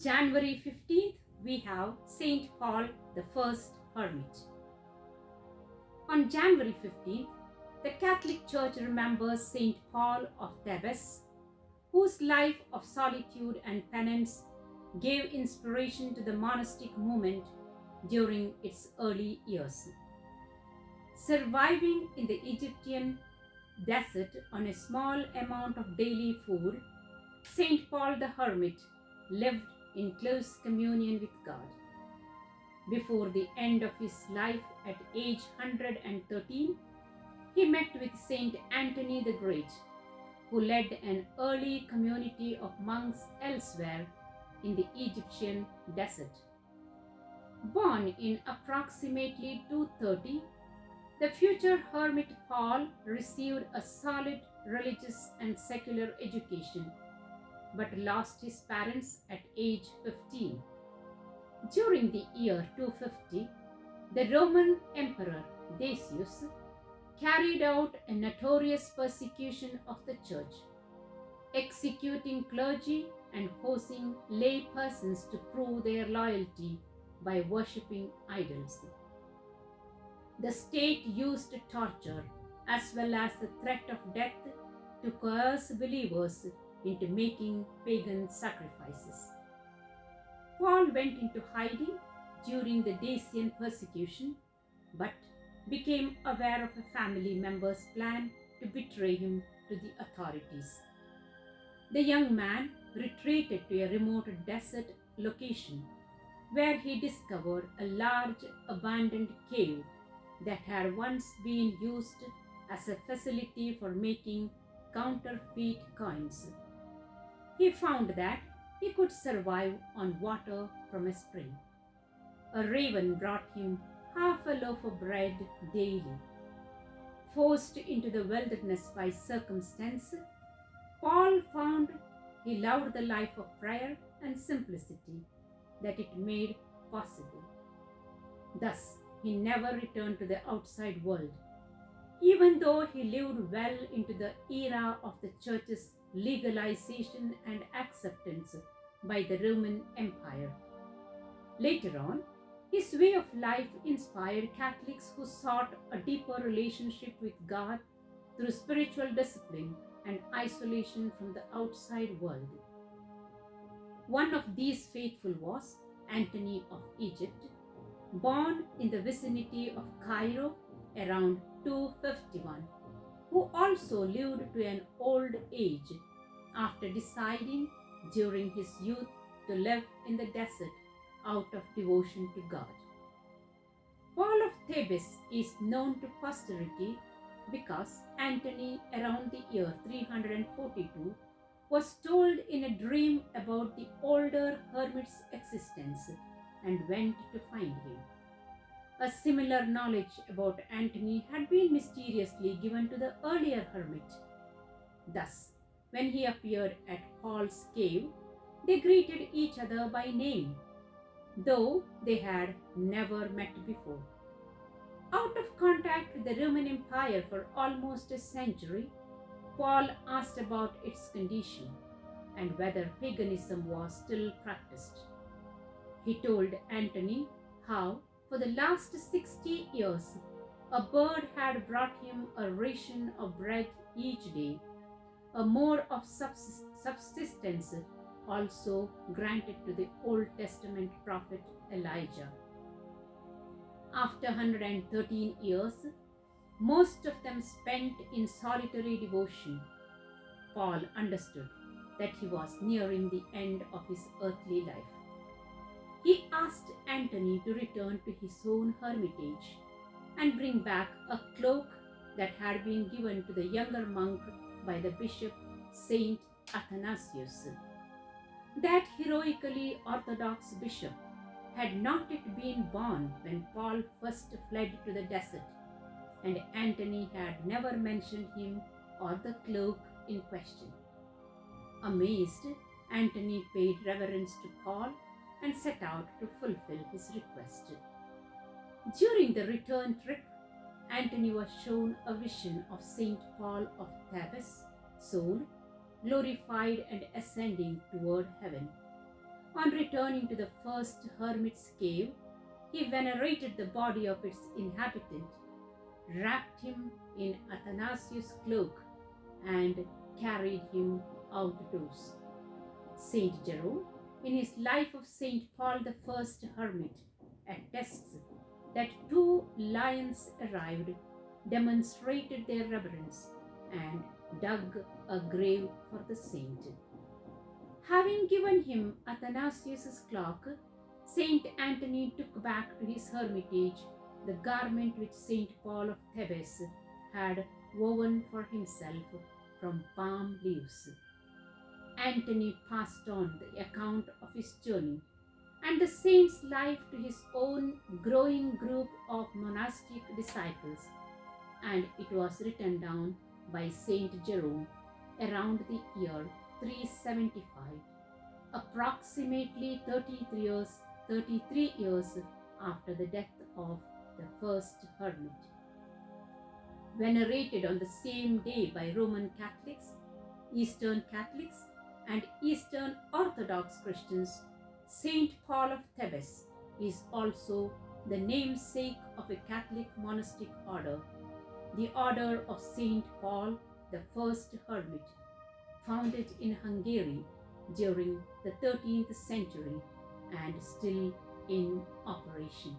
January 15th, we have Saint Paul the First Hermit. On January 15th, the Catholic Church remembers Saint Paul of Thebes, whose life of solitude and penance gave inspiration to the monastic movement during its early years. Surviving in the Egyptian desert on a small amount of daily food, Saint Paul the Hermit lived in close communion with God. Before the end of his life at age 113, he met with Saint Anthony the Great, who led an early community of monks elsewhere in the Egyptian desert. Born in approximately 230, the future hermit Paul received a solid religious and secular education, but lost his parents at age 15. During the year 250, the Roman Emperor Decius carried out a notorious persecution of the church, executing clergy and forcing lay persons to prove their loyalty by worshipping idols. The state used torture as well as the threat of death to coerce believers into making pagan sacrifices. Paul went into hiding during the Dacian persecution, but became aware of a family member's plan to betray him to the authorities. The young man retreated to a remote desert location where he discovered a large abandoned cave that had once been used as a facility for making counterfeit coins. He found that he could survive on water from a spring. A raven brought him half a loaf of bread daily. Forced into the wilderness by circumstance, Paul found he loved the life of prayer and simplicity that it made possible. Thus, he never returned to the outside world, even though he lived well into the era of the church's legalization and acceptance by the Roman Empire. Later on, his way of life inspired Catholics who sought a deeper relationship with God through spiritual discipline and isolation from the outside world. One of these faithful was Anthony of Egypt, born in the vicinity of Cairo around 251, who also lived to an old age after deciding during his youth to live in the desert out of devotion to God. Paul of Thebes is known to posterity because Anthony, around the year 342, was told in a dream about the older hermit's existence and went to find him. A similar knowledge about Anthony had been mysteriously given to the earlier hermit. Thus, when he appeared at Paul's cave, they greeted each other by name, though they had never met before. Out of contact with the Roman Empire for almost a century, Paul asked about its condition and whether paganism was still practiced. He told Anthony how, for the last 60 years, a bird had brought him a ration of bread each day, a mode of subsistence also granted to the Old Testament prophet Elijah. After 113 years, most of them spent in solitary devotion, Paul understood that he was nearing the end of his earthly life. He asked Anthony to return to his own hermitage and bring back a cloak that had been given to the younger monk by the bishop Saint Athanasius. That heroically orthodox bishop had not yet been born when Paul first fled to the desert, and Anthony had never mentioned him or the cloak in question. Amazed, Anthony paid reverence to Paul and set out to fulfill his request. During the return trip, Anthony was shown a vision of Saint Paul of Thebes, soul, glorified and ascending toward heaven. On returning to the first hermit's cave, he venerated the body of its inhabitant, wrapped him in Athanasius' cloak, and carried him outdoors. Saint Jerome, in his Life of Saint Paul the First Hermit, attests that two lions arrived, demonstrated their reverence, and dug a grave for the saint. Having given him Athanasius' cloak, Saint Anthony took back to his hermitage the garment which Saint Paul of Thebes had woven for himself from palm leaves. Anthony passed on the account of his journey and the saint's life to his own growing group of monastic disciples, and it was written down by Saint Jerome around the year 375, approximately 33 years after the death of the first hermit. Venerated on the same day by Roman Catholics, Eastern Catholics, and Eastern Orthodox Christians, Saint Paul of Thebes is also the namesake of a Catholic monastic order, the Order of Saint Paul the First Hermit, founded in Hungary during the 13th century and still in operation.